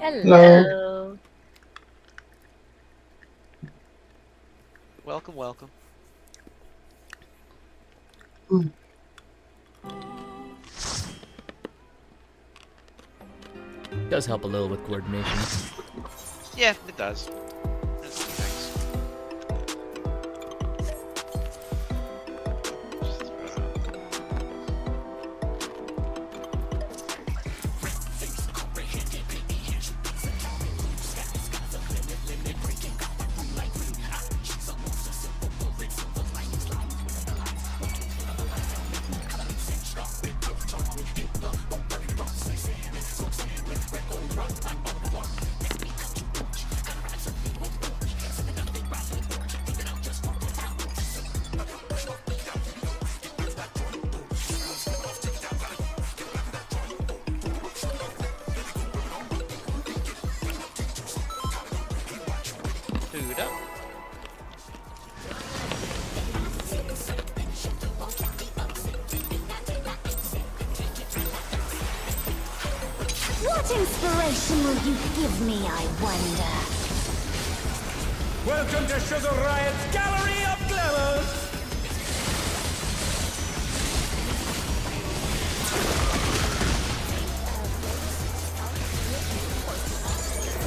Hello. Welcome, welcome. Mm. Does help a little with coordination. Yeah, it does. Thanks. Food up. What inspiration will you give me, I wonder? Welcome to Sugar Riot's Gallery of Glamours!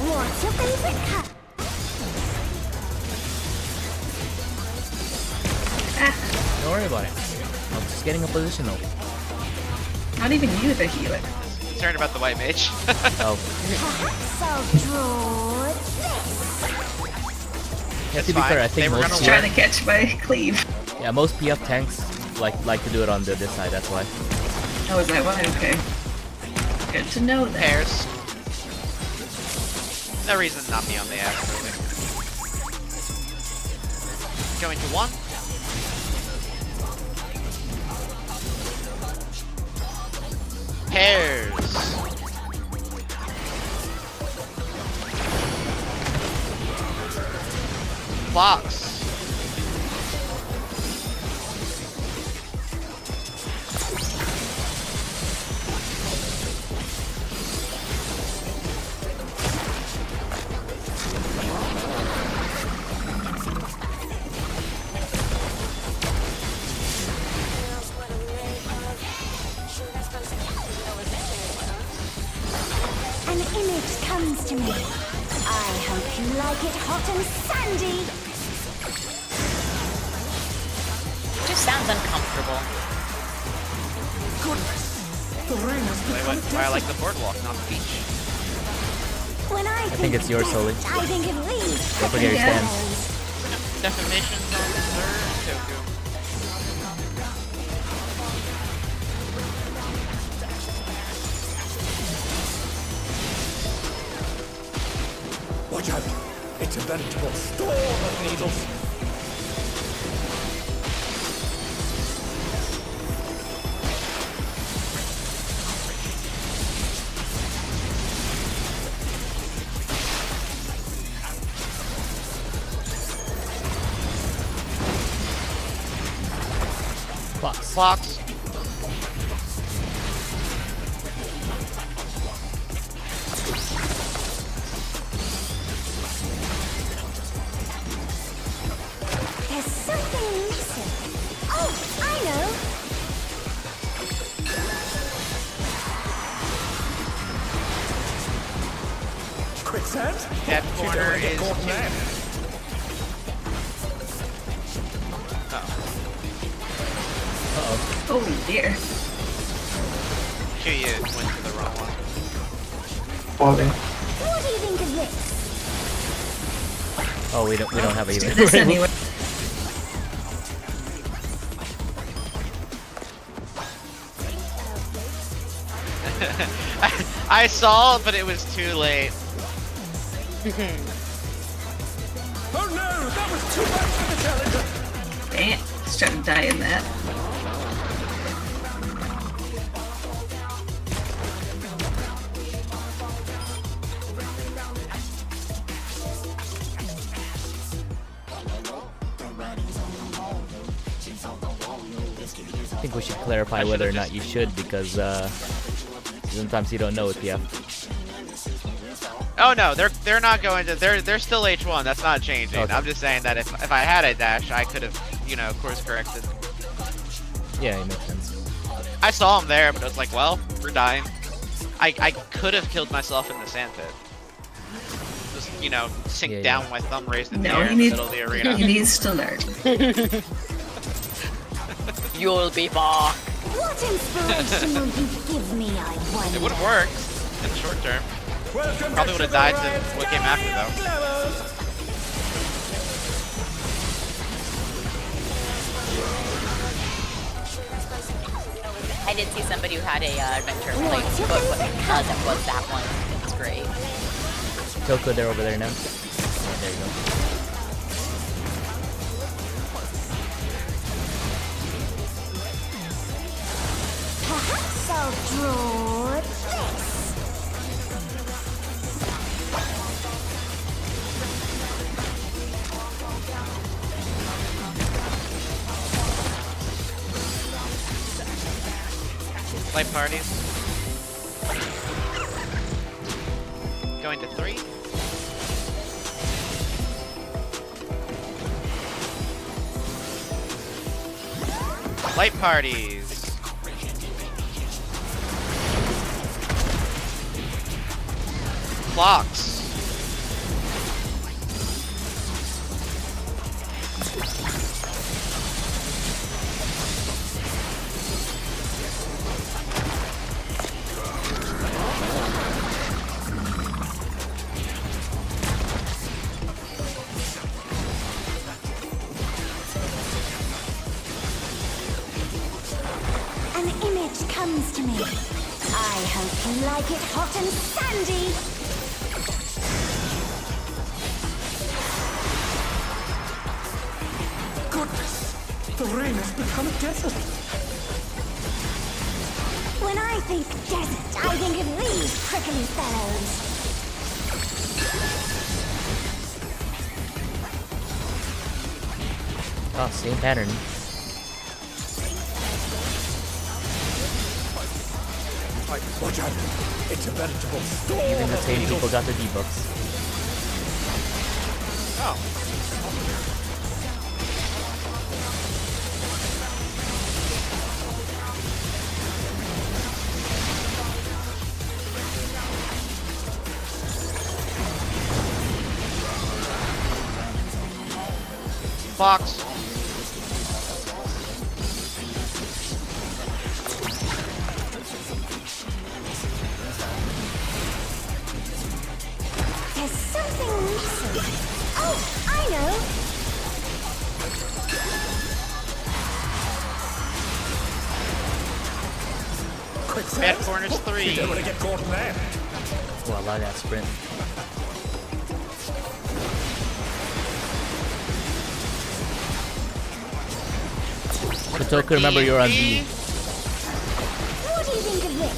What's your favorite cut? Don't worry about it. I'm just getting a positional. Not even you, the healer. Concerned about the white mage. Oh, Perhaps I'll draw this. yeah, to be fine. fair, I They think were most gonna Trying to catch my cleave. yeah, most PF tanks like to do it on this side. That's why. Oh, is that why? Okay. Good to know that. Pairs. No reason to not be on the app, really. Going to one. Pairs. Box. An image comes to me. I hope you like it hot and sandy. It just sounds uncomfortable. Why I like the boardwalk, not the beach. When I think it's yours, Solly. I think of these. Don't forget your Yeah. stand. Defamation's on the third. Toku. Watch out! It's a veritable storm of needles! Box. Box. There's something missing. Oh, I know. Quicksand? That You corner don't wanna get is caught two. there. Oh. Oh dear. Sure, you went to the wrong one. Falling. What do you think of this? Oh, we don't have a Let's do even. this anyway. I saw, but it was too late. Oh no! That was too much for the challenger! Dang it. Just trying to die in that. I think we should clarify whether or not you should, because Sometimes you don't know it, yeah. Oh no, they're not going to. They're still H1. That's not changing. Okay. I'm just saying that if I had a dash, I could have, you know, course corrected. Yeah, it makes sense. I saw him there, but I was like, well, we're dying. I could have killed myself in the sand pit. Just, you know, sink Yeah, down yeah. with my thumb raised in the No, air he in the needs, middle of the arena. he needs to learn. You'll be back. What inspiration will you give me, I wonder? It would have worked in the short term. Welcome Probably would have died to what came after though. I did see somebody who had a adventure plate, but it was that one. It's great. Toko, they're over there now. There you go. Perhaps I'll draw this. Light parties. Going to 3. Light parties. Clocks. An image comes to me. I hope you like it hot and sandy. Goodness, the rain has become a desert. When I think desert, I think of these prickly fellows. Oh, same pattern. Watch out, it's a veritable storm. Even the of same needles. people got the debuffs. Oh. Fox. There's something missing. Oh, I know. Quick Bad flash. corners You 3. don't want to get caught in there. Oh, I like that sprint. Kotoku, remember you're on B. What do you think of this?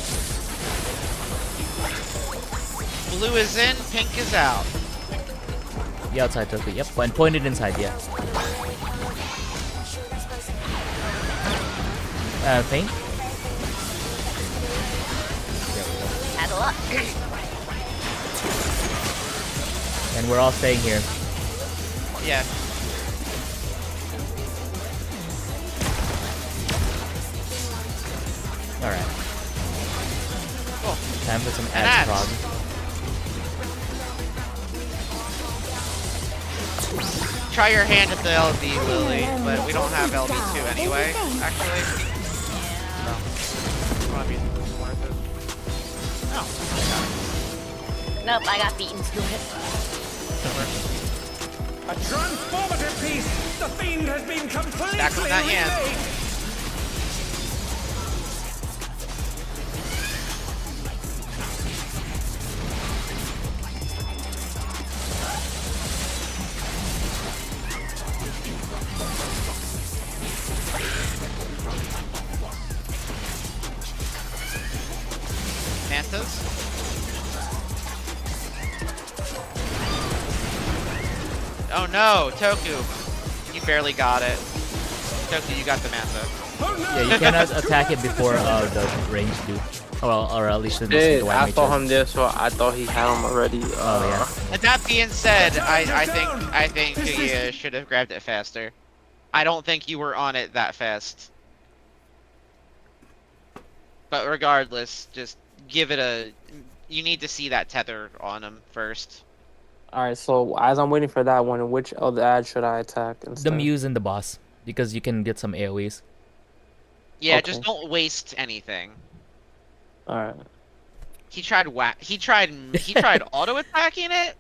Blue is in, pink is out. Yeah, outside Toku. Yep, and pointed inside, yeah. Paint? Had a luck. And we're all staying here. Yeah. Alright. Cool. Time for some An ads, ads. Prog. Try your hand at the LB, Lily, but we don't have LB2 anyway, actually. No. Wanna be worth it? No. Nope, I got beaten to it. A transformative piece. The fiend has been completely Back with that hand. remade. Mantas? Oh no, Toku. You barely got it. Toku, you got the Manta. Oh, no. Yeah, you cannot attack it before the range do. or at least in the Shit, white I mage. saw him there, so I thought he had him already. Oh yeah. But that being said, I think you should have grabbed it faster. I don't think you were on it that fast. But regardless, just give it a. You need to see that tether on him first. All right, so as I'm waiting for that one, which other ad should I attack instead? The Muse and the boss, because you can get some AoEs. Yeah, Okay. just don't waste anything. All right. He tried auto attacking it.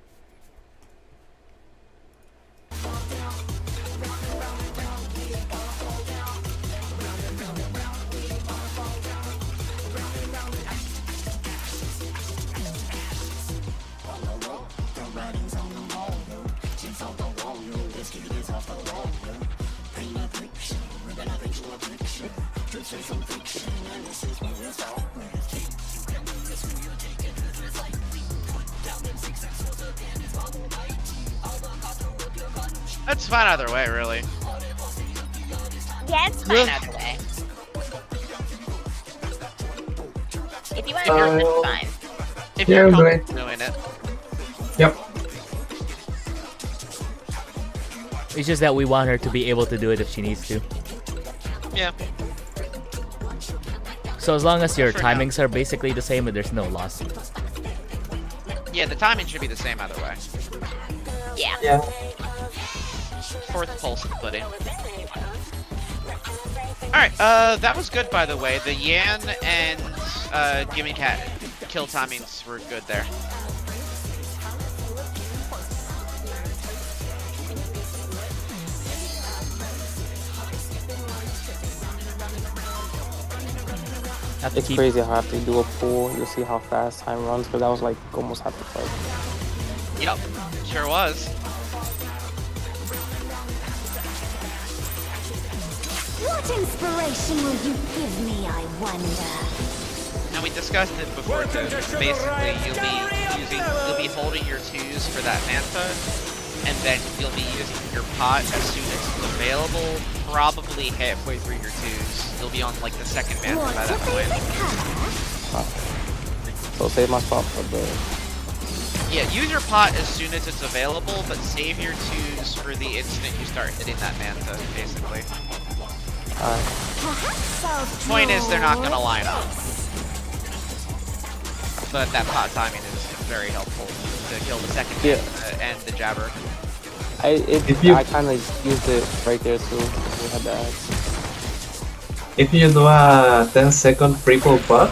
That's fine either way, really. Yeah, it's fine either way. If you want to do it, it's fine. If Yeah, you're I'm doing comfortable doing it. Yep. It's just that we want her to be able to do it if she needs to. Yeah. So as long as your For now. timings are basically the same, there's no loss. Yeah, the timing should be the same either way. Yeah. Yeah. Fourth pulse splitting. Alright, that was good by the way. The Yan and Gimme Cat kill timings were good there. Have to It's keep crazy how after you do a pull, you'll see how fast time runs, because that was like almost half the fight. Yep, sure was. What inspiration will you give me, I wonder? And we discussed it before too. Basically, you'll be holding your twos for that Manta, and then you'll be using your pot as soon as it's available. Probably halfway through your twos, you'll be on like the second Manta by What's that your point. favorite color? So save my spot for the. Yeah, use your pot as soon as it's available, but save your twos for the instant you start hitting that Manta, basically. Alright. Perhaps I'll Point is, they're not gonna draw line up. this. But that pot timing is very helpful to kill the second Yeah. Manta and the Jabber. If you- I kind of used it right there too. We had the ads. If you do a 10-second triple pot,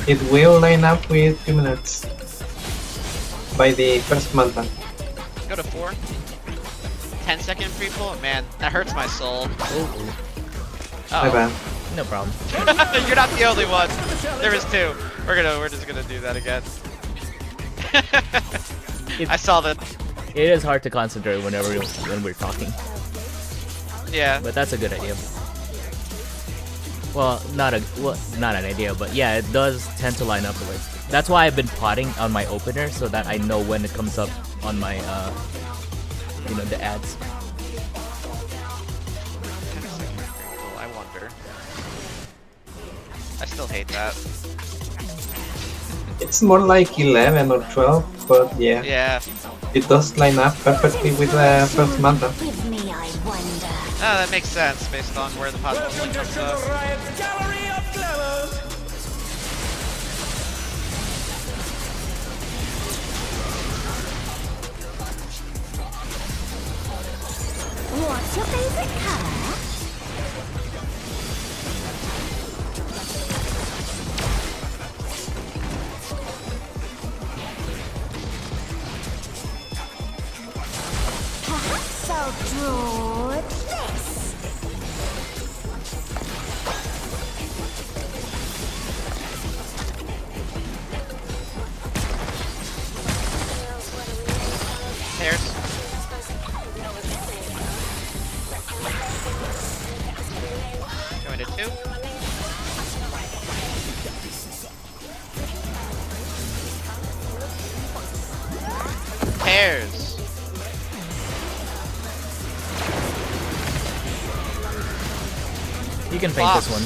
it will line up with 2 minutes by the first manta. Go to 4. 10-second pre-pull? Man, that hurts my soul. My bad. no problem. You're not the only one. There was 2. We're just gonna do that again. I saw that. It is hard to concentrate when we're talking, Yeah. but that's a good idea. Well, not an idea, but yeah, it does tend to line up with. That's why I've been potting on my opener so that I know when it comes up on my the ads. 10-second pre-pull, I wonder. I still hate that. It's more like 11 or 12, but yeah, Yeah. it does line up perfectly with the first manta. Give me, I wonder. Oh, that makes sense based on where the pot Welcome comes to up. Riot's Gallery of Glamours. What's your favorite color? Perhaps I'll draw this. Pairs. Going to 2. Pairs. You can paint this one.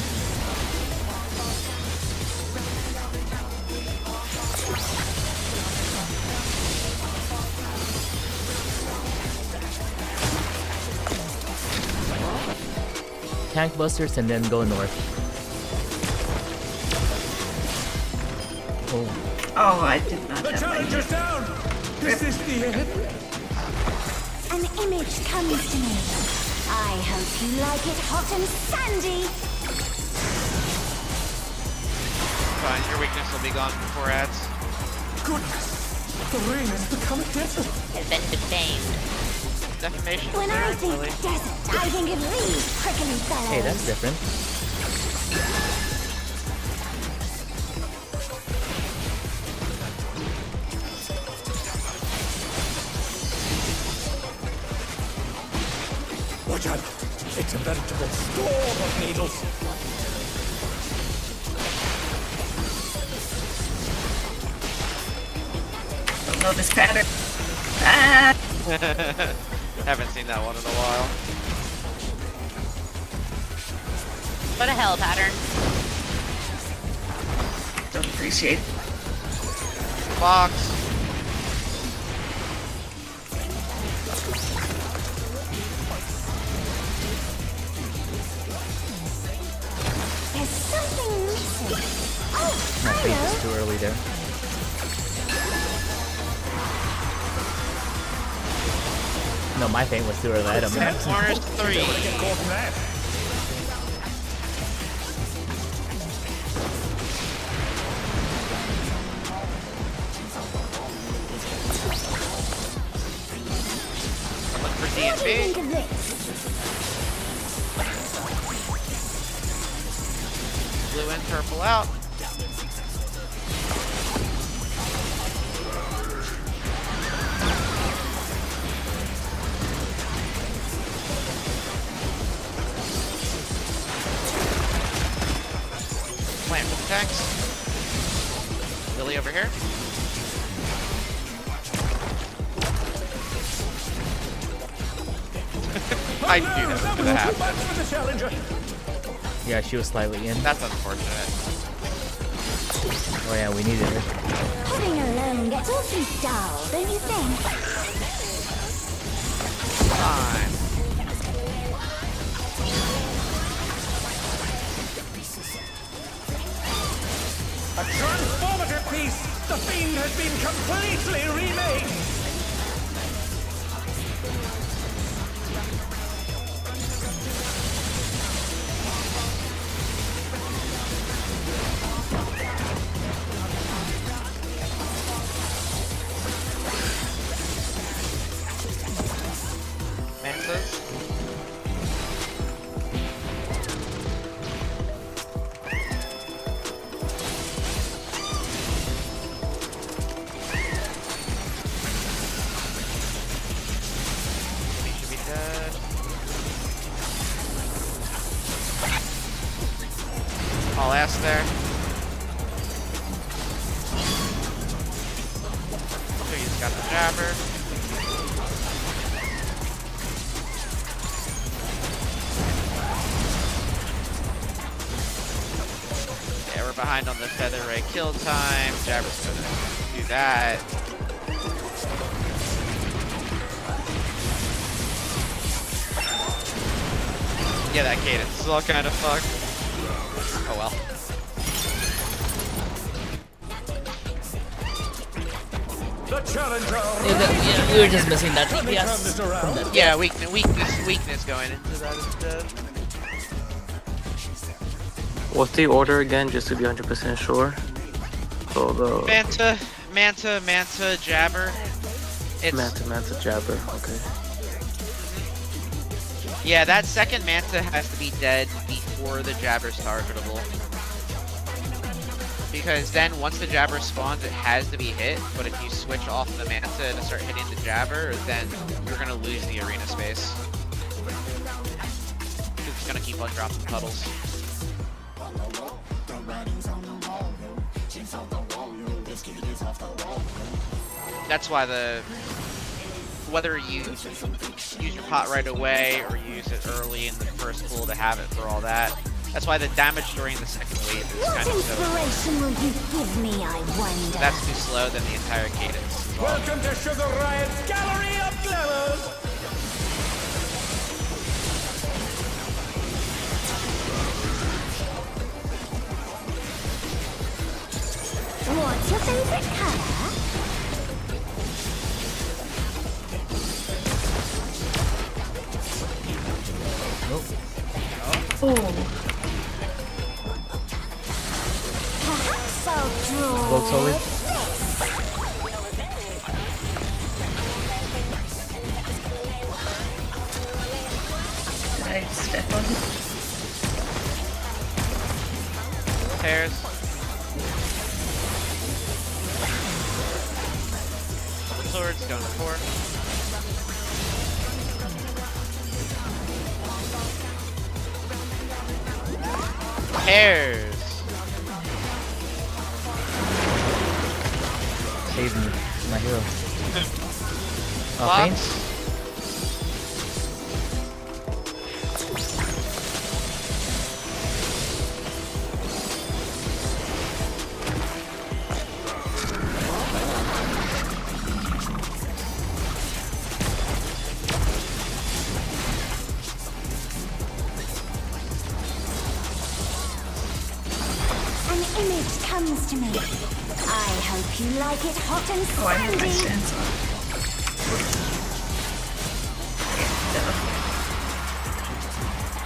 tank busters and then go north. Oh, Oh, I did not The have my challenger's down! Is this the end? An image comes to me. I hope you like it hot and sandy. Fine, your weakness will be gone before ads. Goodness! The rain has become a desert. Has been defamed. Defamation When there, I think Lily. desert, I think of these prickly fellows. hey, that's different. Watch out! It's a veritable storm of needles. don't know this pattern. Ah! Haven't seen that one in a while. What a hell pattern. Don't appreciate it. Fox. There's something missing. Oh, My I feint know. is too early there. No, my feint was too early. I don't know. Corners 3. Get caught in that. Look for What do you think DNB. of this? Blue in, purple out. Plant for the tanks. Lily over here. I do know That what's was gonna too happen. much for the challenger. Yeah, she was slightly in. That's unfortunate. Oh yeah, we needed her. Putting alone gets awfully dull, don't you think? Fine. A transformative piece! The Fiend has been completely remade! Mantas. He should be dead. All ass there. So he's got the jabber. Yeah, we're behind on the feather ray kill time. Jabber's gonna do that. Yeah, that cadence is all kind of fucked. Oh well. The challenger! Yeah, we were just missing that Let me turn DPS. this around. Yeah, weakness going into that instead. What's the order again, just to be 100% sure? So the Manta, Jabber. It's Manta, Jabber. Okay. yeah, that second Manta has to be dead before the Jabber's targetable. Because then once the Jabber spawns, it has to be hit. But if you switch off the Manta and start hitting the Jabber, then you're gonna lose the arena space. It's gonna keep on dropping puddles. That's why whether you use your pot right away or use it early in the first pool to have it for all that. That's why the damage during the second wave is What kind of so. inspiration will you give me, I wonder? That's too slow than the entire cadence. Welcome to Sugar Riot's Gallery of Glamours! favorite color? Oh, Perhaps I'll draw Vote Solys. this. did I step on it? Pairs. Swords going to 4. Pairs. Save me, my hero. Oh, Box. Faints? An image comes to me. I hope you like it hot and Oh, I have my sandy. stance on.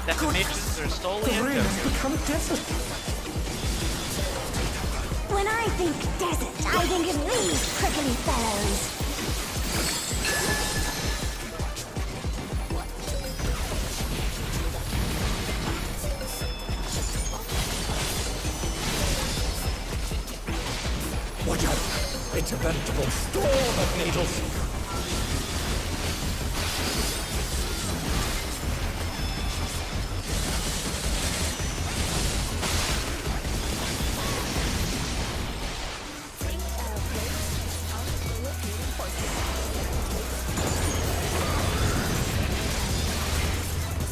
Defamations are Solys The and rain has Havoc. become desert. When I think desert, I think of these prickly fellows. Watch out! It's a veritable storm of needles.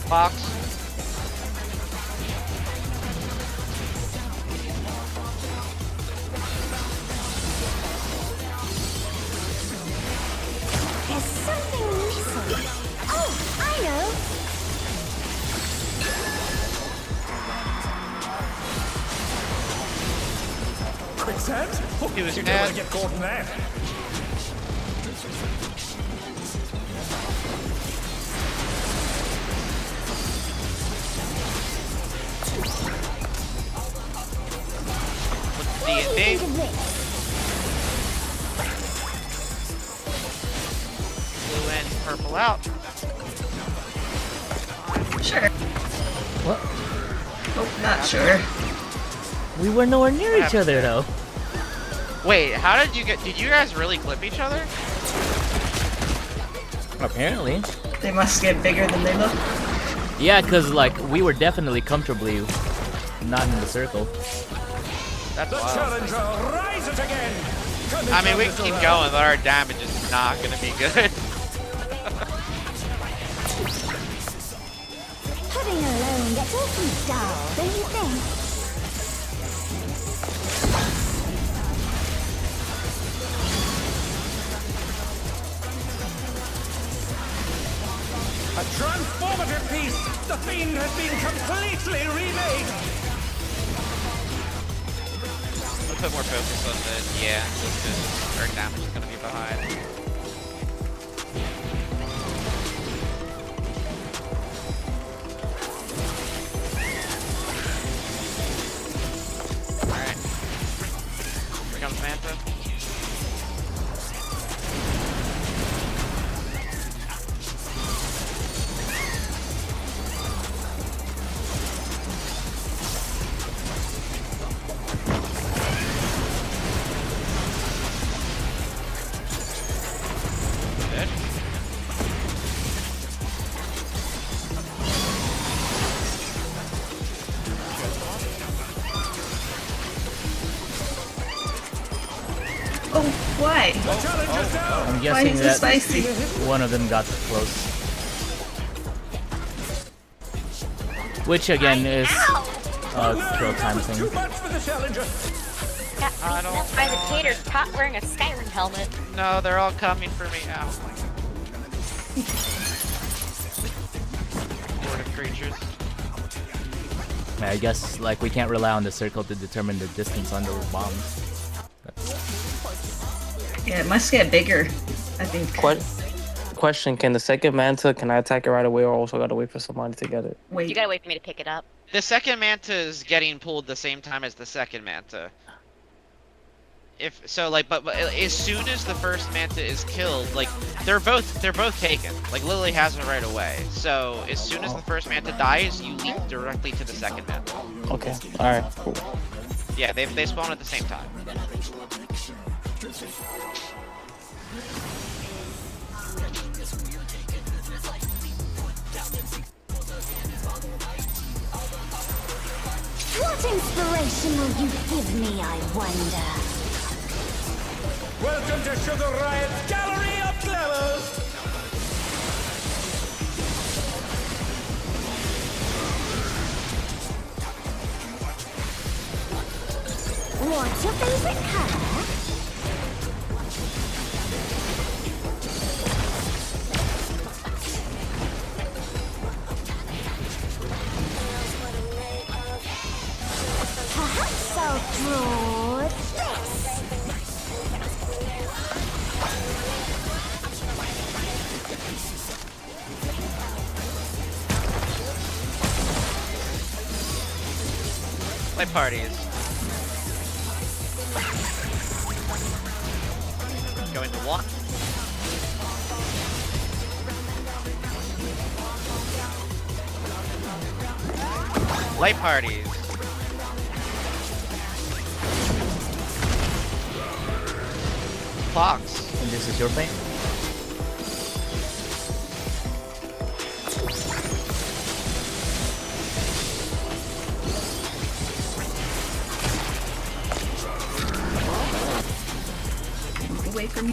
Box. There's something missing. Oh, I know. Quicksand? Oh, He was you don't want mad. to get caught in that. What's What do you think D&D? of this? Blue and purple out. Sure. What? Oh, not sure. We were nowhere near each other though. Wait, how did you get? Did you guys really clip each other? Apparently. They must get bigger than they look. Yeah, cause like we were definitely comfortably not in the circle. That's The wild. challenger rises again. Come I mean, into we this can keep round. going, but our damage is not gonna be good. Pudding alone gets awfully dull, don't you think? A transformative piece! The fiend has been completely remade! I'll put more focus on the just because our damage is gonna be behind. Alright. Here comes Manta. Dead. Oh, why? The challenger's down! I'm Why guessing is it that spicy? one of them got close. Which again is a kill time That was thing. too much for the challenger! Got I beaten don't up by the taters caught wearing a Skyrim helmet. No, they're all coming for me now. Horde of creatures. I guess like we can't rely on the circle to determine the distance on those bombs. That's Yeah, it must get bigger, I think. Question: Can the second manta? Can I attack it right away, or also gotta wait for somebody to get it? Wait. You gotta wait for me to pick it up. The second manta is getting pulled the same time as the second manta. If so, like, but as soon as the first manta is killed, like, they're both taken. Like, Lily has it right away. So as soon as the first manta dies, you leap directly to the second manta. Okay. All right. Cool. Yeah, they spawn at the same time. What inspiration will you give me, I wonder? Welcome to Sugar Riot's Gallery of Clevers! What's your favorite color? Perhaps I'll draw this. Play parties. Going to 1. Light parties. Clocks. And this is your paint? Away from me.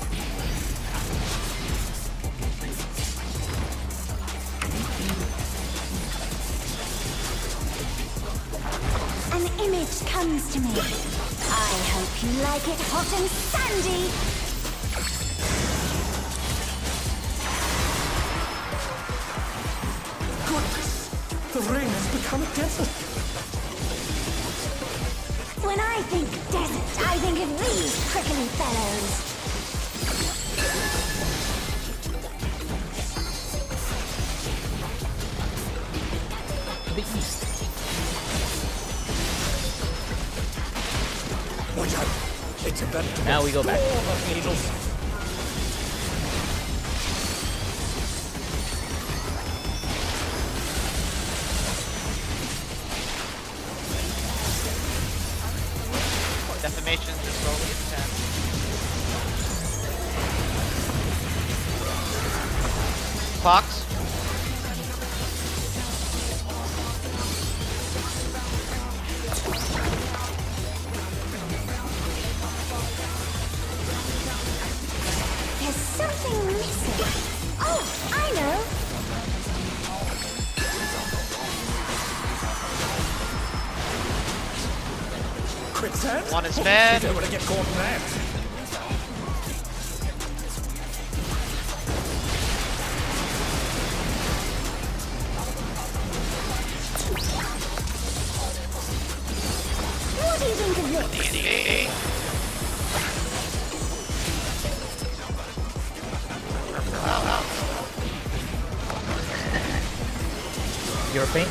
An image comes to me. I hope you like it hot and sandy. Goodness! The ring has become a desert! When I think desert, I think of these prickly fellows. The east. Watch out! It's about to Now we go back. the needles. Defamation just slowly attacks. Clocks. There's something missing. Oh, I know. Quicksand? 1 is fed. You don't want to get caught in that. What do you think of this? Your paint?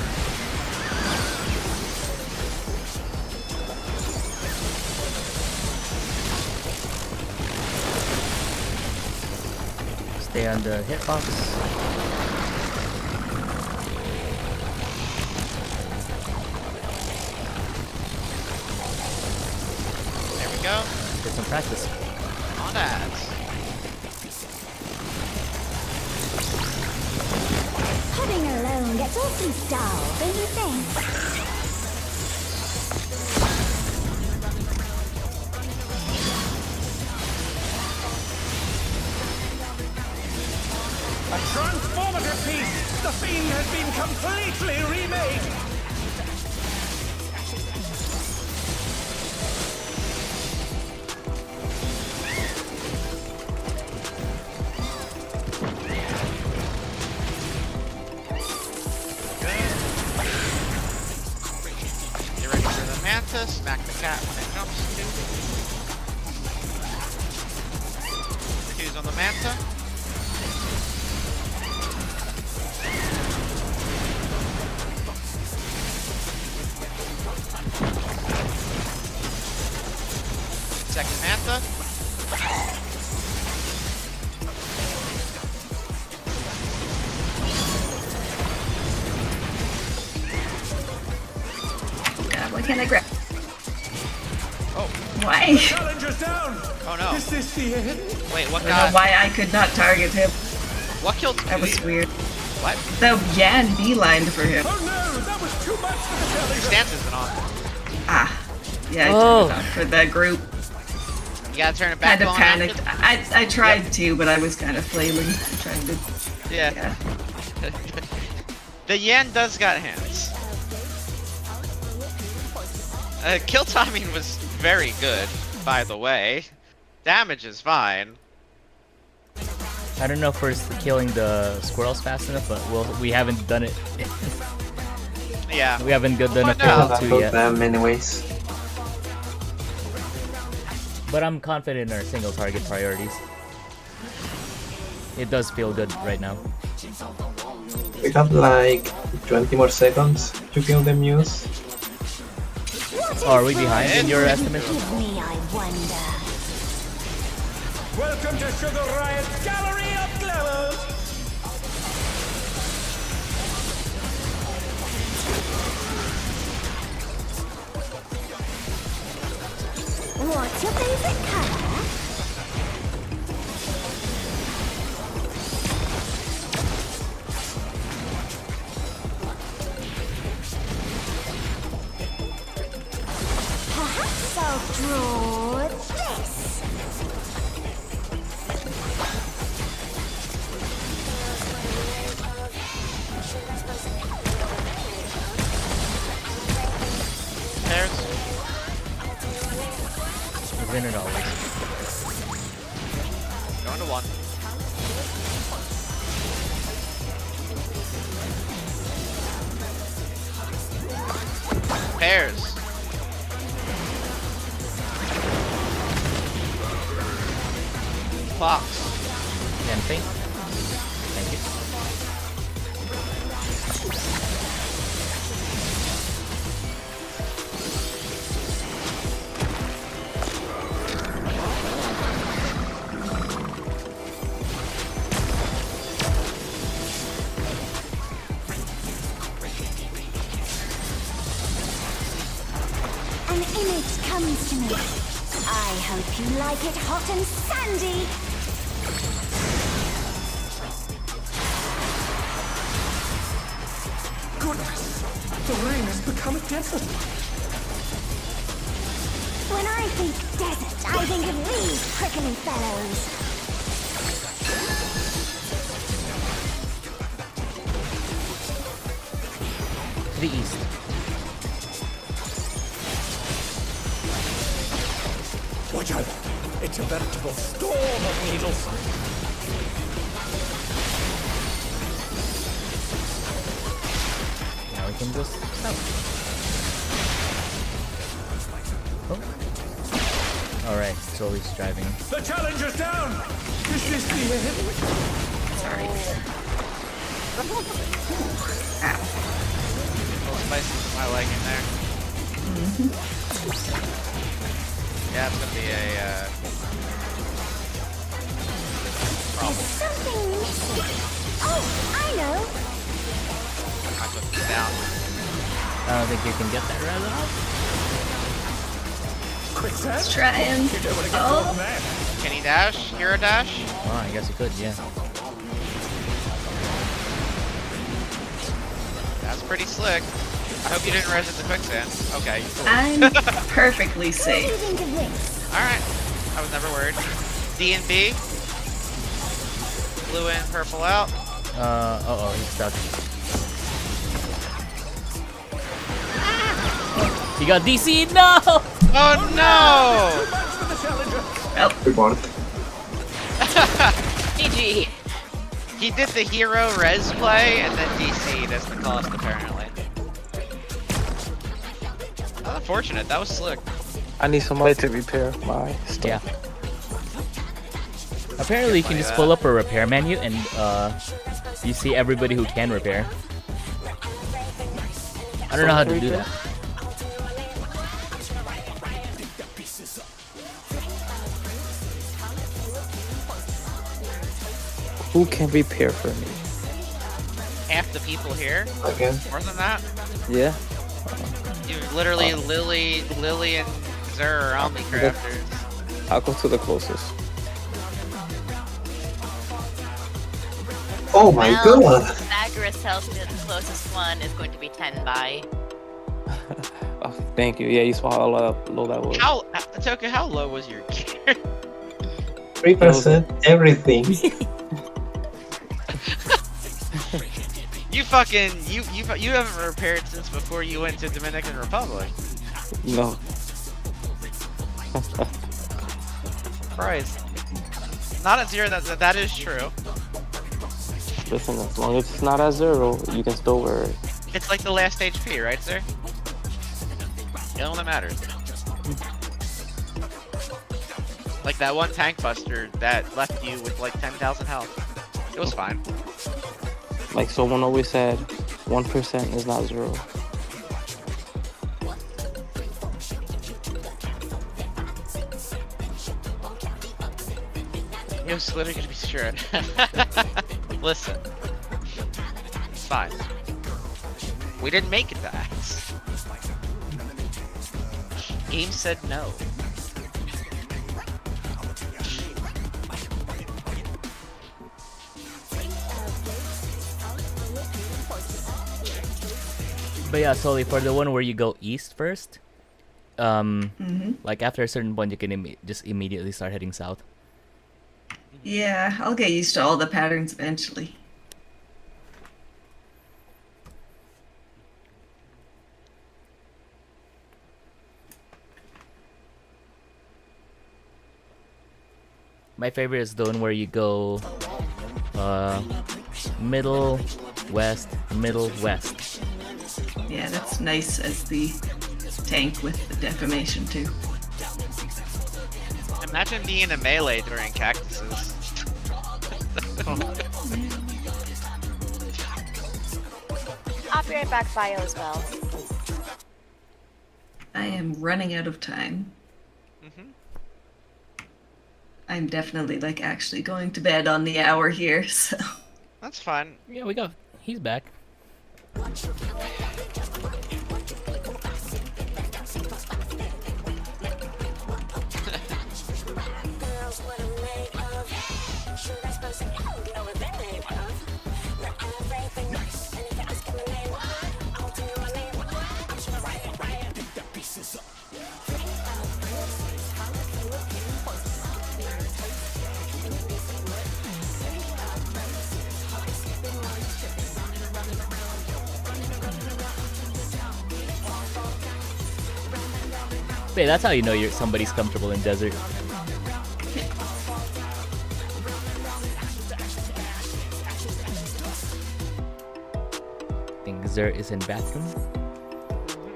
Stay on the hitbox. There we go. Get some practice. On that. Pudding alone gets awfully dull, don't you think? A transformative piece! The Fiend has been completely remade! Get ready for the manta. Smack the cat when it jumps to. twos on the Manta. Second Manta. God, why can't I grab? Oh, Why? Challenger's down! oh no. Is this the end? Wait, what I don't know got? why I could not target him. What killed That was Tui? weird. What? The Yan beelined for him. Oh no, that was too much for the Your challenger! stance isn't on. Ah. Yeah, I Oh. turned it off for the group. You gotta turn it back Kind of on. panicked. After... I tried to, but I was kind of flailing. Trying to. Yeah. Yeah. The Yan does got hands. Kill timing was very good, by the way. Damage is fine. I don't know if we're killing the squirrels fast enough, but we haven't done it. Yeah. We haven't done a What kill now? two yet. them anyways. But I'm confident in our single target priorities. It does feel good right now. We have like 20 more seconds to kill the Muse. Oh, are we behind in your estimate? Give me, I wonder. Welcome to Sugar Riot's Gallery of Glamour! What's your favorite color? Perhaps I'll draw this. Pairs. He's in it always. Going to one. Pairs. Fox. Anything? Thank you. An image comes to me. I hope you like it hot and sandy. Goodness! The rain has become a desert! When I think desert, I think of these prickly fellows. To the east. Watch out! It's a veritable storm of needles! Now we can just stop. Oh. Alright, Solys driving. The challenger's down! Is this the end? Sorry. Little spicy to my liking there. Yeah, it's gonna be a There's problem. something missing. Oh, I know. I put this down. I don't think you can get that res off. Quicksand? Let's try and. You don't want to get caught in Oh, that. Can he dash? Hero dash? Oh, I guess you could, yeah. That's pretty slick. I hope you didn't res at the quicksand. Okay. Cool. I'm perfectly What do safe. you think of this? Alright. I was never worried. D and B. Blue in, purple out. Uh-oh, he's stuck. He got DC, no! Oh no! Too much for the challenger! Well, Report. GG. He did the hero res play and then DC'd as the cost apparently. That's unfortunate, that was slick. I need somebody to repair my stuff. Yeah. Apparently, you can just pull up a repair menu and you see everybody who can repair. I don't know how to do that. Who can repair for me? Half the people here. Okay. More than that. Yeah. You literally Lily and Zer are Omni crafters. I'll go to the closest. Oh my god! Pythagoras tells me that the closest one is going to be 10 by. Oh, thank you. Yeah, you saw how low that was. Toka, how low was your gear? 3% everything. You fucking you haven't repaired since before you went to Dominican Republic. No. Christ. Not at 0. That is true. Listen, as long as it's not at 0, you can still wear it. It's like the last HP, right, sir? The only one that matters. Like that one tank buster that left you with like 10,000 health. It was fine. Like someone always said, 1% is not 0. It was literally gonna be straight. Listen. It's fine. We didn't make it that. Game said no. But yeah, Solly, for the one where you go east first, like after a certain point, you can just immediately start heading south. Yeah, I'll get used to all the patterns eventually. My favorite is the one where you go middle, west, middle, west. Yeah, that's nice as the tank with the defamation too. Imagine being in a melee during cactuses. I'll be right back, bio as well. I am running out of time. I'm definitely like actually going to bed on the hour here, so. That's fine. Yeah, we got. He's back. Wait, that's how you know somebody's comfortable in desert. I think Zer is in bathroom.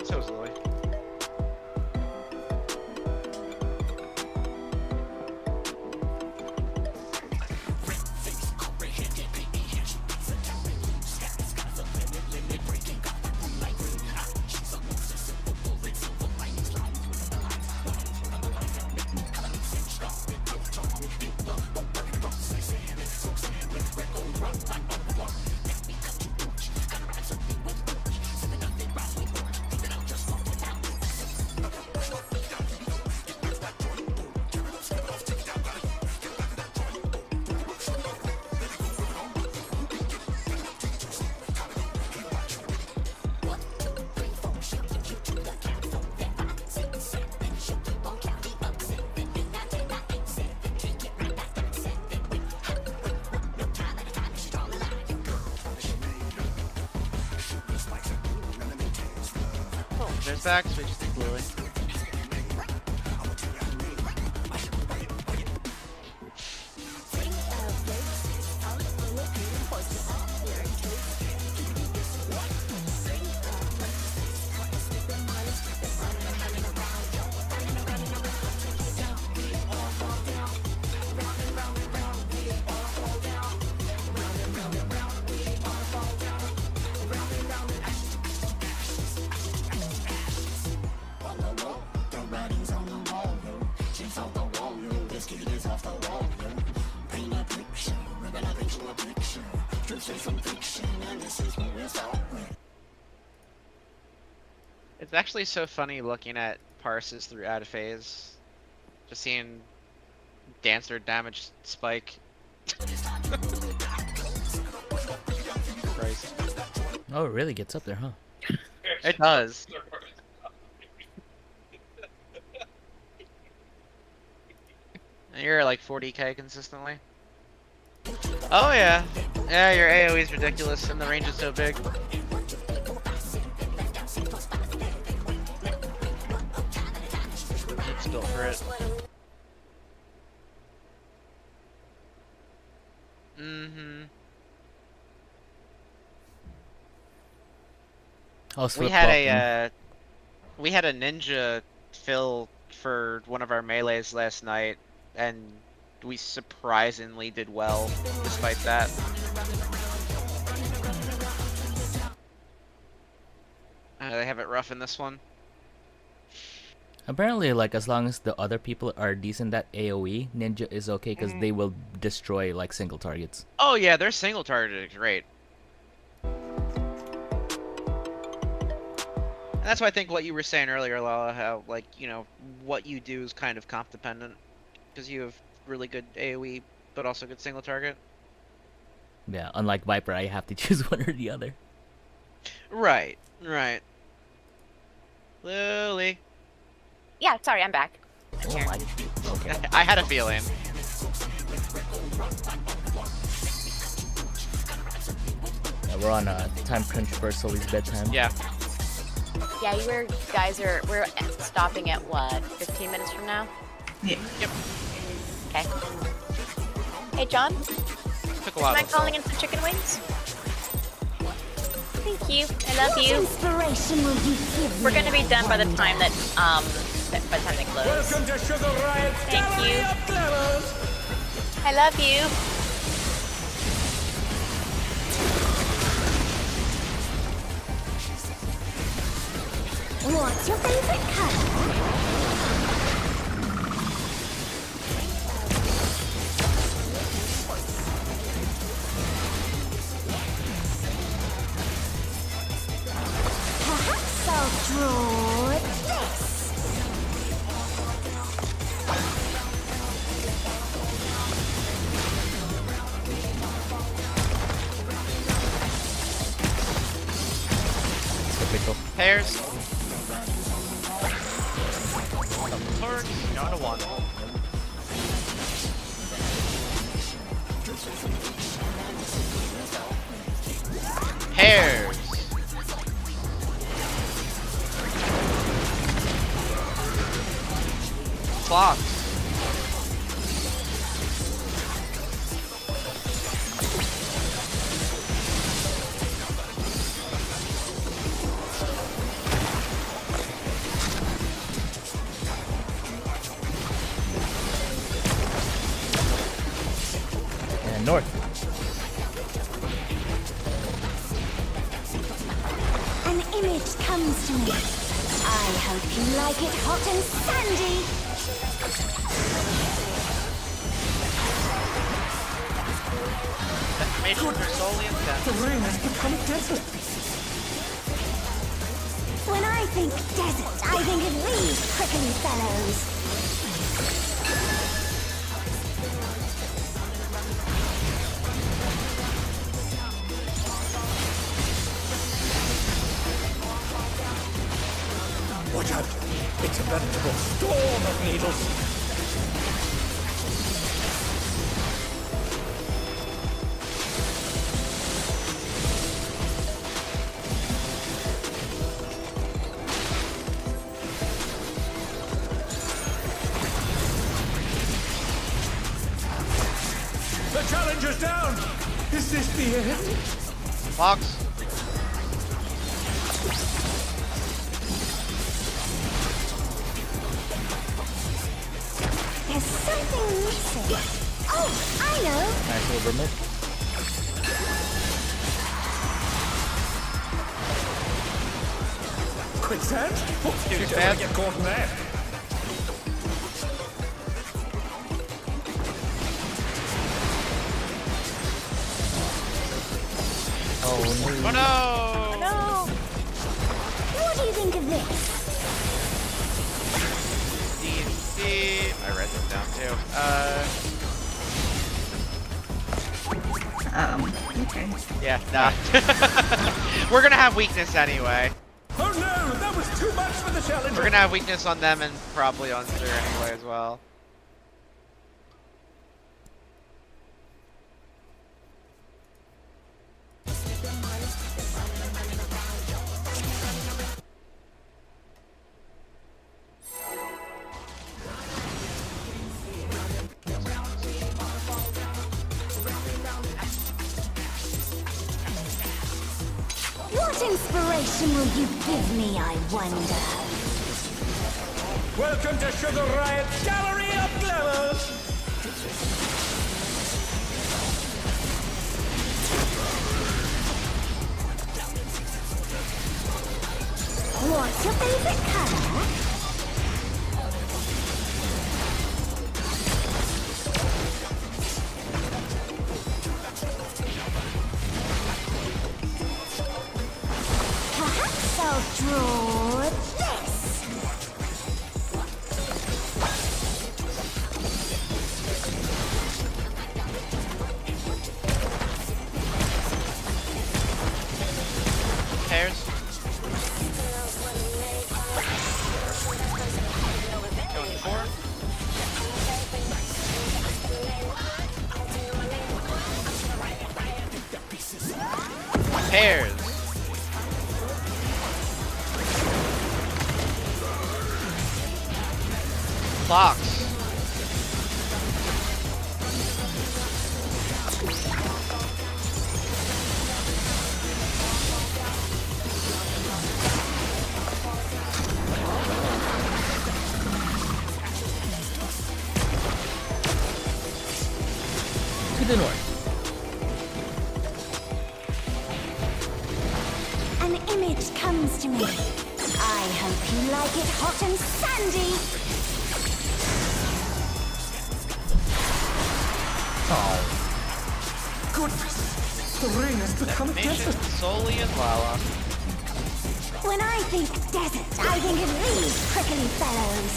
So is Lily. There's back, so we just take Lily. It's actually so funny looking at parses through out of phase. Just seeing Dancer damage spike. Christ. Oh, it really gets up there, huh? It does. And you're at like 40k consistently. Oh yeah. Yeah, your AoE is ridiculous and the range is so big. It's built for it. Mm-hmm. Oh, We had a ninja fill for one of our melees last night, and we surprisingly did well despite that. They have it rough in this one. Apparently, like, as long as the other people are decent at AoE, Ninja is okay because they will destroy, like, single targets. Oh yeah, their single target is great. And that's why I think what you were saying earlier, Lala, how, like, you know, what you do is kind of comp dependent. Because you have really good AoE, but also good single target. Yeah, unlike Viper, I have to choose one or the other. Right, right. Lily. Yeah, sorry, I'm back. I'm Oh here. my. Okay. I had a feeling. Yeah, we're on a time crunch for Solys bedtime. Yeah. Yeah, we're stopping at what, 15 minutes from now? Yeah. Yep. Okay. Hey, John, Took a lot am I of calling in some chicken wings? Thank you. I love you. Inspiration will you give We're me? gonna be done by the time that by the time they close. Welcome to Sugar Riot's Thank Gallery you. of Glamours. I love you. What's your favorite color? Perhaps I'll draw this. Typical. Pairs. Turn, not a one. Pairs. Clocks. And north. An image comes to me. I hope you like it hot and sandy. Made for Solys The rain has become desert. When I think desert, I think of these prickly fellows. Watch out. It's a veritable storm of needles. The challenger's down. Is this the end? Clocks. There's something missing. Oh, I know. Nice little mid. Quicksand? Oh, Too you don't bad. want to get caught in there. Oh no! No! What do you think of this? D. I read them down too. Okay. Yeah, nah. We're gonna have weakness anyway. Oh no, that was too much for the challenger. We're gonna have weakness on them and probably on Sir anyway as well. What inspiration will you give me, I wonder? Welcome to Sugar Riot's Gallery of Glamour. What's your favorite color? Perhaps I'll draw this. Pairs. Going 4. Pairs. Clocks. To the north. An image comes to me. I hope you like it hot and sandy. Goodness, the ring has become a Defamation, desert. Solly, and Lala. When I think desert, I think of these prickly fellows.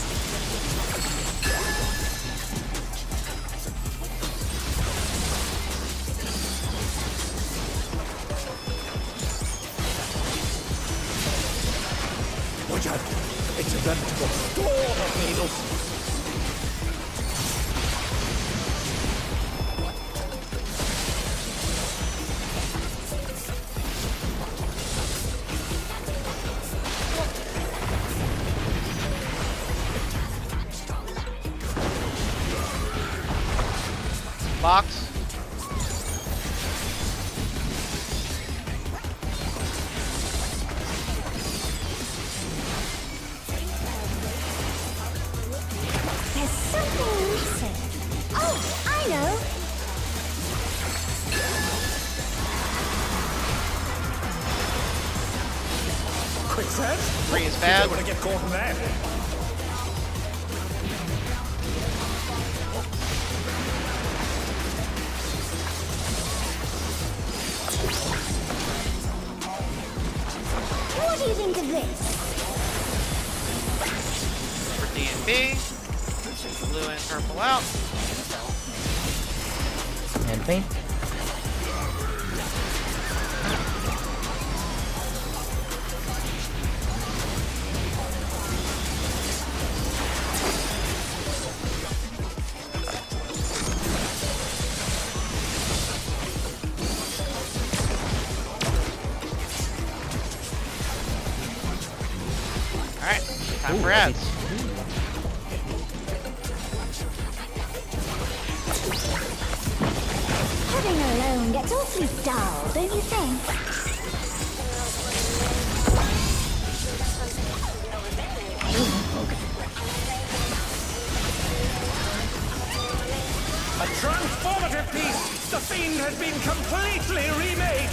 Watch out, it's a veritable storm of needles. Box. There's something missing. Oh, I know. Quicksand? 3 is You bad. don't want to get caught in that. What do you think of this? For D and B. Blue and purple out. And paint. Alright, time for ads. Having alone gets awfully dull, don't you think? A transformative piece! The Fiend has been completely remade!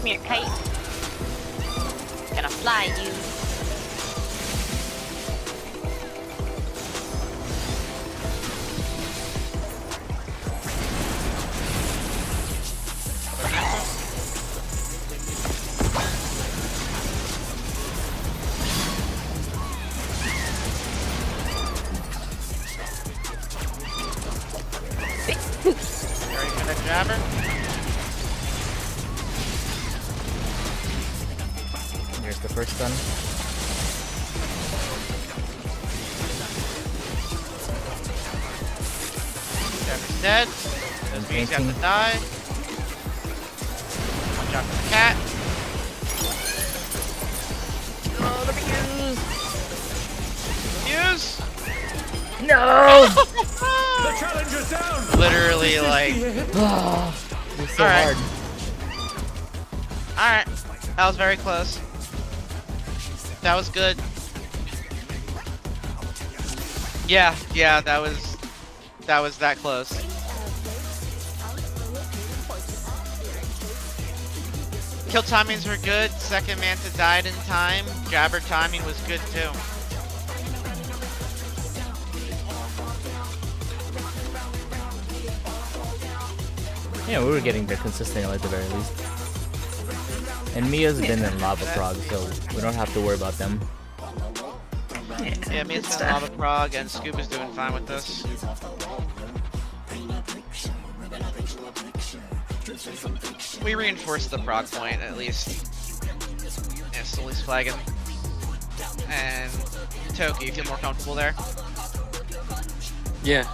Come here, kite. Gonna fly you. Ready for the jabber? Here's the first stun. Jabber's dead. Those bees have to die. Watch out for the cat. Oh, the muse! Muse! No! The challenger's down! Literally, like... It's so Alright. hard. Alright. That was very close. That was good. Yeah, that was that close. Kill timings were good. Second Manta died in time. Jabber timing was good too. Yeah, we were getting there consistently at the very least. And Mia's been in Lava Prog, so we don't have to worry about them. Yeah, me and Lava Prog and Scoop is doing fine with this. We reinforced the Prog point at least. Yeah, Solys flagging. And Toki, you feel more comfortable there? Yeah.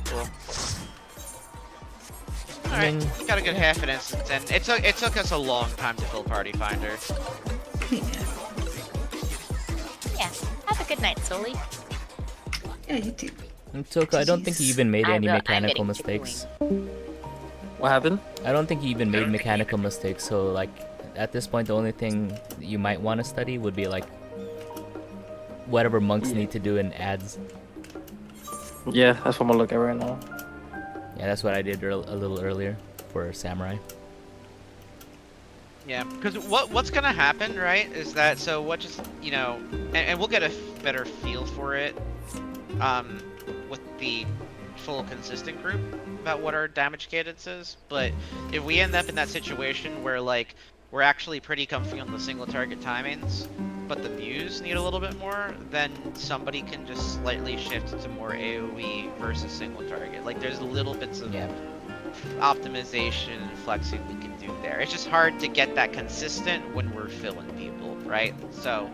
Cool. Alright, we got a good half an instance, and it took us a long time to fill Party Finder. Yeah. Have a good night, Soli. Yeah, you do. Toka, I don't think he even made any I'm mechanical getting mistakes. What happened? I don't think he even made mechanical mistakes, so like at this point the only thing you might want to study would be like whatever monks need to do in ads. Yeah, that's what I'm gonna look at right now. Yeah, that's what I did a little earlier for Samurai. Yeah, because what's gonna happen, right, is that, so what just, you know, and we'll get a better feel for it, with the full consistent group about what our damage cadence is, but if we end up in that situation where, like, we're actually pretty comfy on the single target timings, but the Muse need a little bit more, then somebody can just slightly shift to more AoE versus single target. Like, there's little bits of optimization and flexing we can do there. It's just hard to get that consistent when we're filling people, right? So,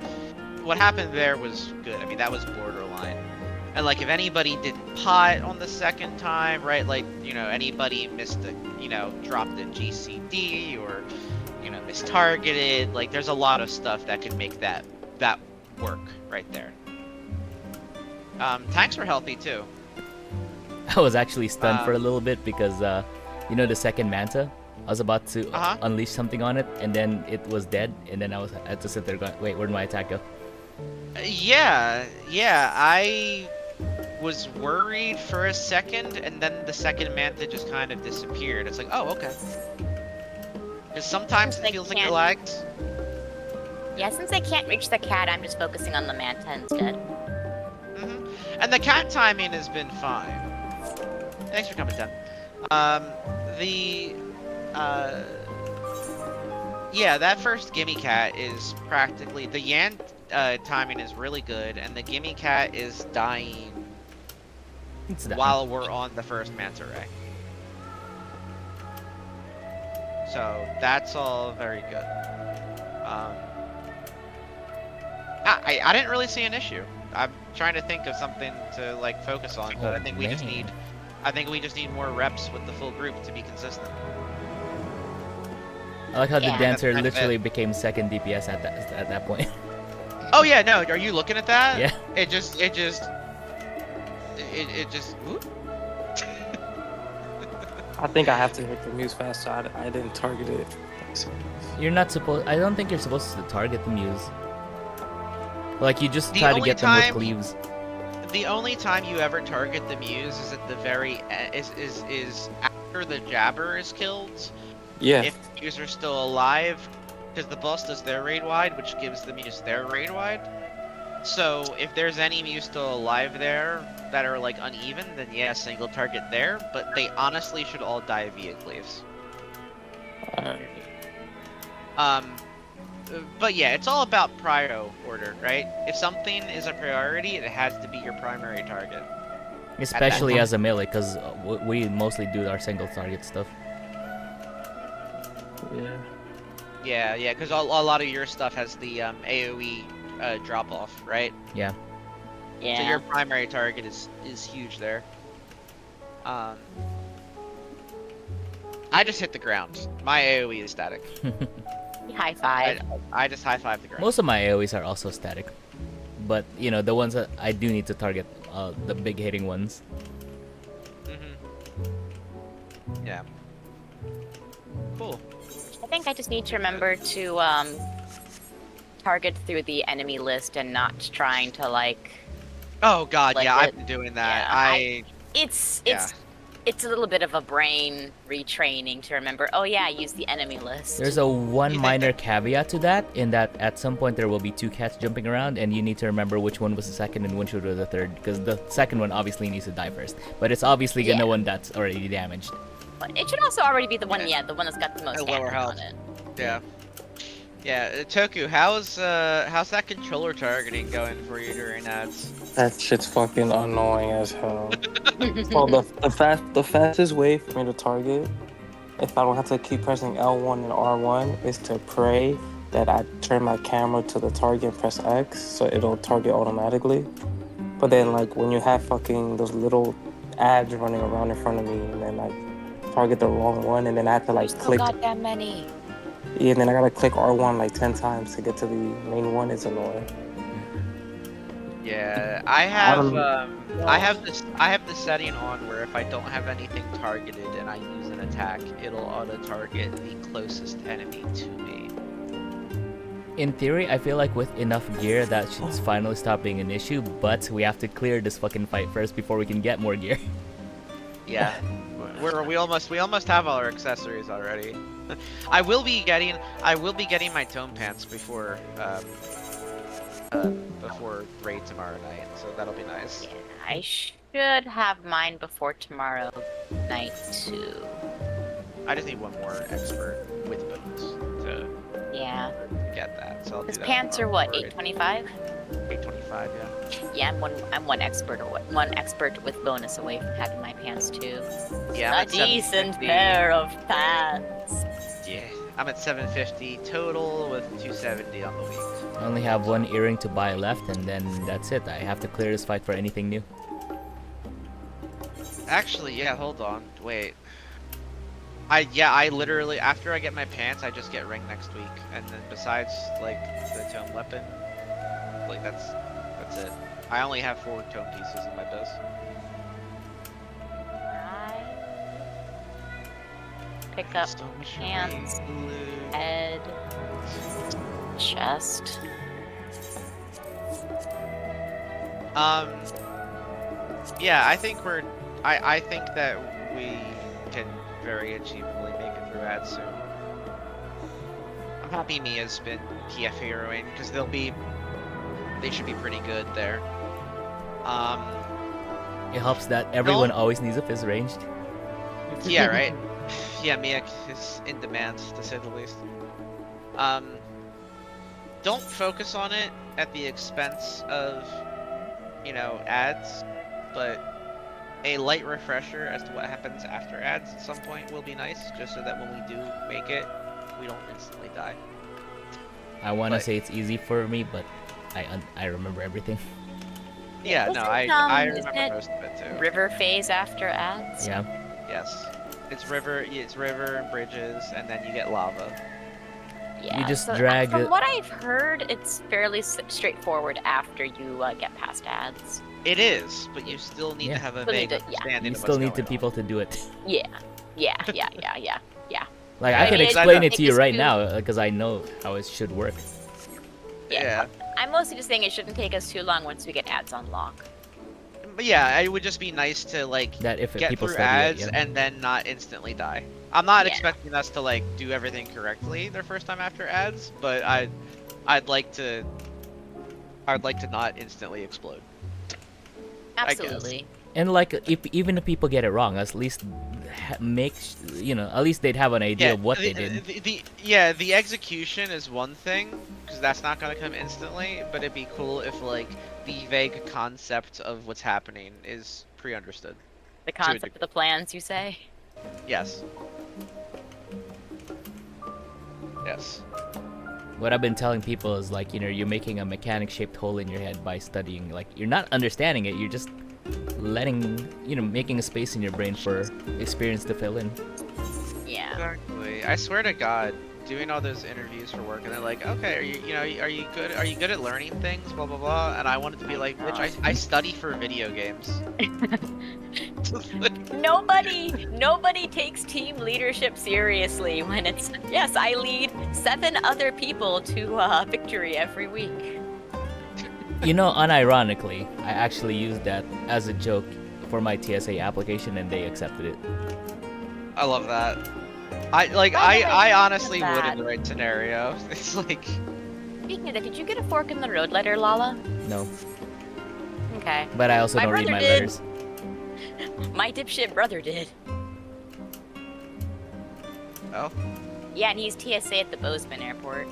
what happened there was good. I mean, that was borderline. And, like, if anybody didn't pot on the second time, right, like, you know, anybody missed a, you know, dropped a GCD or, you know, mistargeted, like, there's a lot of stuff that could make that work right there. Tanks were healthy too. I was actually stunned for a little bit because, you know, the second Manta, I was about to unleash something on it, and then it was dead, and then I had to sit there going, wait, where did my attack go? Yeah, I was worried for a second, and then the second Manta just kind of disappeared. It's like, oh, okay. Because sometimes it feels like it lagged. Yeah, since I can't reach the cat, I'm just focusing on the Manta instead. And the cat timing has been fine. Thanks for coming, Tim. Yeah, that first Gimme Cat is practically, the Yan timing is really good, and the Gimme Cat is dying while we're on the first Manta Ray. So that's all very good. I didn't really see an issue. I'm trying to think of something to like focus on, but I think we just need more reps with the full group to be consistent. I like how the dancer literally became second DPS at that point. Oh yeah, no, are you looking at that? Yeah. It just whoop. I think I have to hit the Muse fast, so I didn't target it. You're not supposed. I don't think you're supposed to target the Muse. Like you just try to get them with cleaves. The only time you ever target the Muse is at the very is after the jabber is killed, Yeah. if the user's still alive, because the boss does their raid wide, which gives the muse their raid wide. So if there's any muse still alive there that are like uneven, then yeah, single target there. But they honestly should all die via glaives. But yeah, it's all about prio order, right? If something is a priority, it has to be your primary target. Especially as a melee, because we mostly do our single target stuff. Yeah. Yeah, because a lot of your stuff has the AoE drop off, right? Yeah. Yeah. So your primary target is huge there. I just hit the ground. My AoE is static. High five. I just high five the ground. Most of my AoEs are also static, but you know the ones that I do need to target, the big hitting ones. Yeah. Cool. I think I just need to remember to target through the enemy list and not trying to like. Oh god, Like yeah, it- I've been doing that. yeah, It's a little bit of a brain retraining to remember. Oh yeah, use the enemy list. There's a one You think minor caveat to that, in that at some point there will be two cats jumping around, and you need to remember which one was the second and which was the third, because the second one obviously needs to die first. But it's obviously gonna one that's already damaged. But it should also already be the one, the one that's got the most lower damage health. on it. Yeah. Yeah, Toku, how's that controller targeting going for you during ads? That shit's fucking annoying as hell. Well, the fastest way for me to target, if I don't have to keep pressing L1 and R1, is to pray that I turn my camera to the target and press X, so it'll target automatically. But then, like, when you have fucking those little ads running around in front of me, and then I target the wrong one, and then I have to like click. Got that many. Yeah, and then I gotta click R1 like 10 times to get to the main one. It's annoying. Yeah, I have this setting on where if I don't have anything targeted and I use an attack, it'll auto target the closest enemy to me. In theory, I feel like with enough gear that should finally stop being an issue, but we have to clear this fucking fight first before we can get more gear. Yeah, we almost have all our accessories already. I will be getting my tome pants before raid tomorrow night, so that'll be nice. Yeah, I should have mine before tomorrow night too. I just need one more expert with bonus to get that. So I'll do His that pants are tomorrow what, for raid. 825? 825, yeah. Yeah, I'm one expert with bonus away from having my pants too. Yeah, A I'm at decent 750. pair of pants. Yeah, I'm at 750 total with 270 on the week. I only have one earring to buy left, and then that's it. I have to clear this fight for anything new. Actually, yeah, hold on, wait. I literally, after I get my pants, I just get ring next week, and then besides like the tome weapon, like that's it. I only have 4 tome pieces in my biz. Pick up hands, head, chest. Yeah, I think I think that we can very achievably make it through ads soon. I'm happy Mia's been TF heroing because they should be pretty good there. It helps that everyone always needs a fizz ranged. Yeah, right. Yeah, Mia is in demand to say the least. Don't focus on it at the expense of, ads, but a light refresher as to what happens after ads at some point will be nice, just so that when we do make it, we don't instantly die. I want to say it's easy for me, but I remember everything. Yeah, no, I remember most of it too. River phase after ads? Yeah. Yes. It's river and bridges, and then you get lava. Yeah, You just so drag from it- what I've heard, it's fairly straightforward after you get past ads. It is, but you still need to have a Still vague need to- understanding You of still what's need the going people to do it. Yeah. Like, I can mean, explain it it to you just right do- now, because I know how it should work. Yeah. I'm mostly just saying it shouldn't take us too long once we get ads on lock. But yeah, it would just be nice to like That if get people through study it, ads yeah. and then not instantly die. I'm not Yeah. expecting us to like do everything correctly their first time after ads, but I'd like to not instantly explode. I guess. Absolutely. And like, even if people get it wrong, at least at least they'd have an idea of what they did. The execution is one thing, because that's not gonna come instantly. But it'd be cool if like the vague concept of what's happening is pre-understood. The concept of the plans, you say? Yes. Yes. What I've been telling people is like, you're making a mechanic-shaped hole in your head by studying. Like, you're not understanding it. You're just making a space in your brain for experience to fill in. Yeah. Exactly. I swear to God, doing all those interviews for work, and they're like, okay, are you good at learning things, blah blah blah, and I wanted to be like, bitch, I study for video games. Nobody takes team leadership seriously when it's, yes, I lead 7 other people to victory every week. Unironically, I actually used that as a joke for my TSA application, and they accepted it. I love that. I honestly would in the right scenario. It's like. Speaking of that, did you get a fork in the road letter, Lala? No. Okay. But I also don't read my letters. My dipshit brother did. Oh? Yeah, and he's TSA at the Bozeman airport.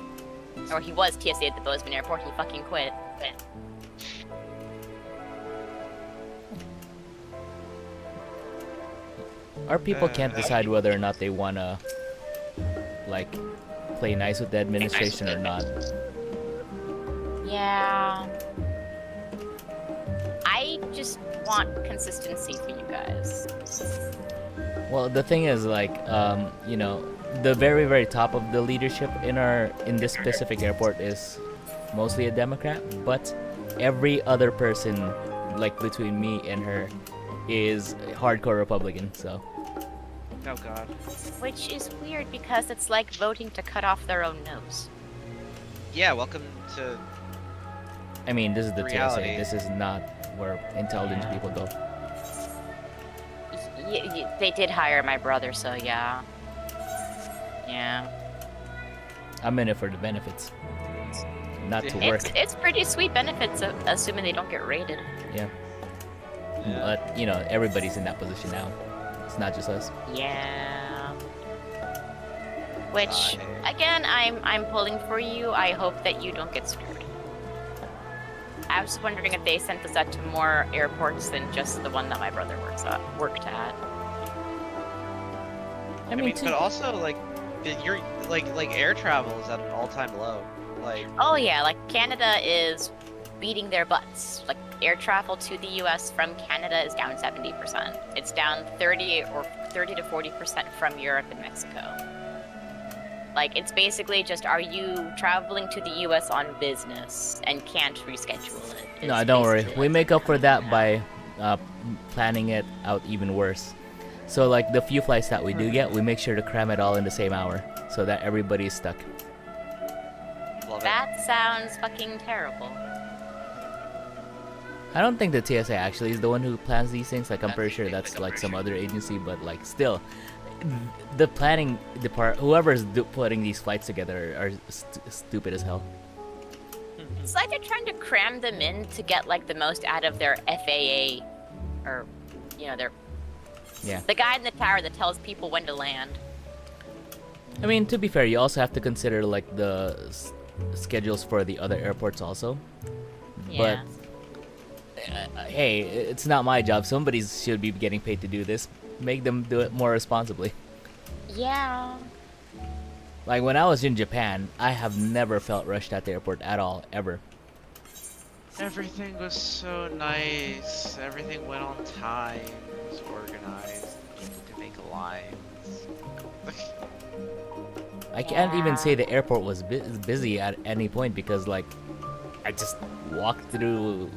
Or he was TSA at the Bozeman airport, he fucking quit. Our people can't decide whether or not they wanna, like, play nice with the administration or not. Yeah. I just want consistency for you guys. Well, the thing is, like, the very, very top of the leadership in this specific airport is mostly a Democrat, but every other person, like between me and her, is hardcore Republican. So. Oh God. Which is weird because it's like voting to cut off their own nose. Yeah, welcome to. I mean, this is the reality. TSA. This is not where intelligent people go. They did hire my brother, so yeah. Yeah. I'm in it for the benefits, not to work. It's pretty sweet benefits, assuming they don't get raided. Yeah. But everybody's in that position now. It's not just us. Yeah. Which, again, I'm pulling for you. I hope that you don't get screwed. I was wondering if they sent this out to more airports than just the one that my brother worked at. I mean, but also like, you're like air travel is at an all-time low. Like. Oh yeah, like Canada is beating their butts. Like air travel to the U.S. from Canada is down 70%. It's down 30 to 40% from Europe and Mexico. Like, it's basically just, are you traveling to the U.S. on business and can't reschedule it? No, don't worry. We make up for that by planning it out even worse. So, like, the few flights that we do get, we make sure to cram it all in the same hour so that everybody's stuck. That sounds fucking terrible. I don't think the TSA actually is the one who plans these things. Like, I'm pretty sure that's, like, some other agency, but, like, still. The planning department, whoever's putting these flights together are stupid as hell. It's like they're trying to cram them in to get like the most out of their FAA, or their the guy in the tower that tells people when to land. I mean, to be fair, you also have to consider like the schedules for the other airports also. Yeah. But hey, it's not my job. Somebody should be getting paid to do this. Make them do it more responsibly. Yeah. Like when I was in Japan, I have never felt rushed at the airport at all, ever. Everything was so nice. Everything went on time. It was organized. People could make lines. I can't even say the airport was busy at any point because, like, I just walked through.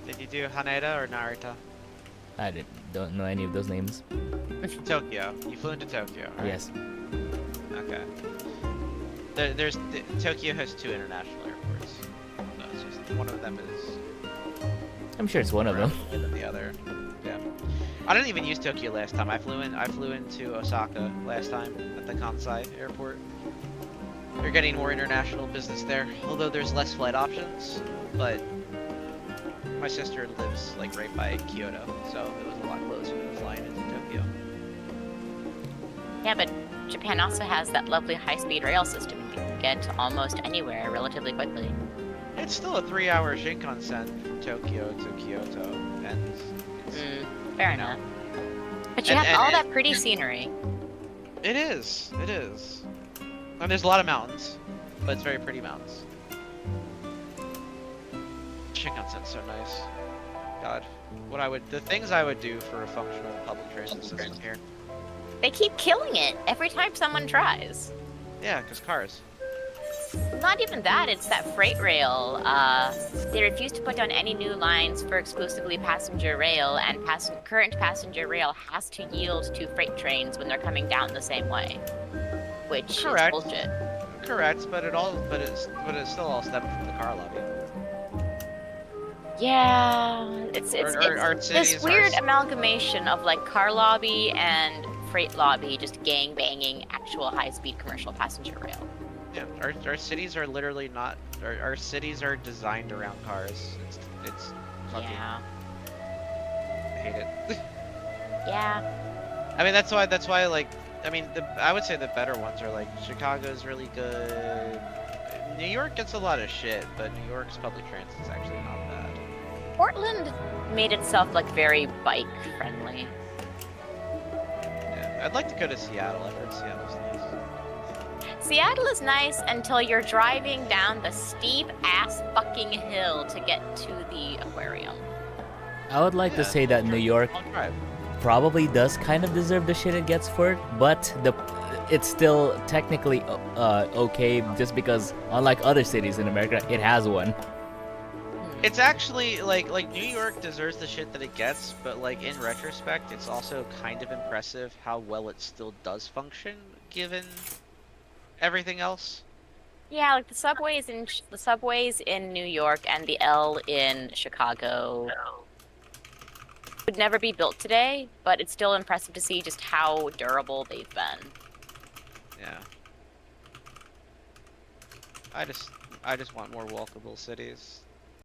Did you do Haneda or Narita? I don't know any of those names. Tokyo. You flew into Tokyo, right? Yes. Okay. Tokyo has 2 international airports. So it's just one of them is I'm sure it's one of them. Than the other. Yeah. I didn't even use Tokyo last time. I flew into Osaka last time at the Kansai airport. You're getting more international business there, although there's less flight options. But my sister lives like right by Kyoto, so it was a lot closer than flying into Tokyo. Yeah, but Japan also has that lovely high-speed rail system. You can get to almost anywhere relatively quickly. It's still a 3-hour Shinkansen from Tokyo to Kyoto, and it's, Fair you know. enough. But you have all that pretty scenery. It is. And there's a lot of mountains, but it's very pretty mountains. Shinkansen's so nice. God, the things I would do for a functional public transit system here. They keep killing it every time someone tries. Yeah, because cars. Not even that, it's that freight rail. They refuse to put down any new lines for exclusively passenger rail, and current passenger rail has to yield to freight trains when they're coming down the same way. Which Correct. is bullshit. Correct, but it's still all stemming from the car lobby. Yeah, it's Our this cities weird are- amalgamation of like car lobby and freight lobby just gang banging actual high-speed commercial passenger rail. Yeah, our cities are literally not. Our cities are designed around cars. It's fucking. Yeah. I hate it. Yeah. I mean, that's why like. I mean, I would say the better ones are like Chicago's really good. New York gets a lot of shit, but New York's public transit is actually not bad. Portland made itself like very bike friendly. Yeah, I'd like to go to Seattle. I've heard Seattle's nice. Seattle is nice until you're driving down the steep ass fucking hill to get to the aquarium. I would like to say that New York Long drive. probably does kind of deserve the shit it gets for it, but it's still technically okay just because, unlike other cities in America, it has one. It's actually like New York deserves the shit that it gets, but like in retrospect, it's also kind of impressive how well it still does function given everything else. Yeah, like the subways in New York and the L in Chicago would never be built today, but it's still impressive to see just how durable they've been. Yeah. I just want more walkable cities.